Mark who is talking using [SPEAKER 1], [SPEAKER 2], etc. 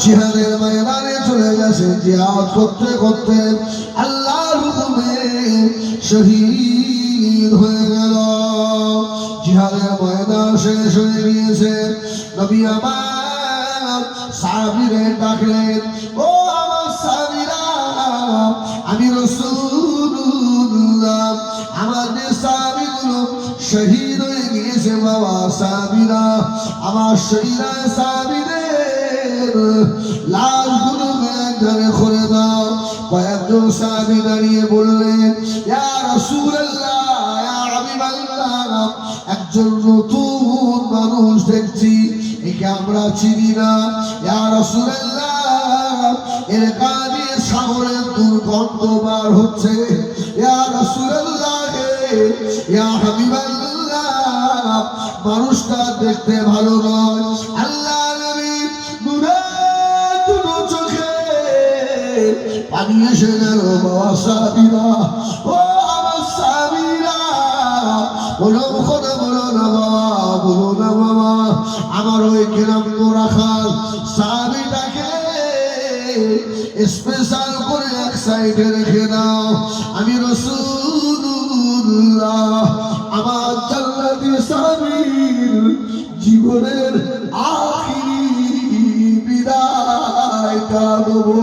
[SPEAKER 1] জিহাদের ময়দানে চলে গেছে, জিহাদ করতে করতে আল্লাহর হুকুমে শহীদ হয়ে গেল। জিহাদের ময়দান শেষ হয়ে গিয়েছে। নবী আমার সাহাবীরে ডাকলেন, ও আমার সাহাবীরা, আমি রাসূলুল্লাহ, আমাদের সাহাবীগুলো শহীদ হয়ে গিয়েছে বাবা। সাহাবীরা, আমার শহীদা সাহাবীদের লাশগুলো একজনে করে দাও। কয়েকজন সাহাবী দাঁড়িয়ে বললেন, ইয়া রাসূলুল্লাহ, ইয়া হাবিবাল্লাহ, একজন নতুন মানুষ দেখছি, একে আমরা চিনি না। ইয়া রাসূলুল্লাহ, এর কানে সাগরের দুর্গন্ধ বার হচ্ছে। ইয়া রাসূলুল্লাহ, ইয়া হাবিবাল্লাহ, মানুষটা দেখতে ভালো নয়। আল্লাহ নবী নূরের চোখে পানি এসে গেল। বাবা সাহাবীরা, ও আমার সাহাবীরা, বলো কথা বলো না বাবা, বলো না বাবা, আমার ওই কেরাম্য রাখাল সাহাবীটাকে স্পেশাল করে এক সাইডে রেখে দাও। আমি রাসূলুল্লাহ, আমার জান্নাতি সাহাবীর জীবনের আখিরি বিদায়টা দেবো।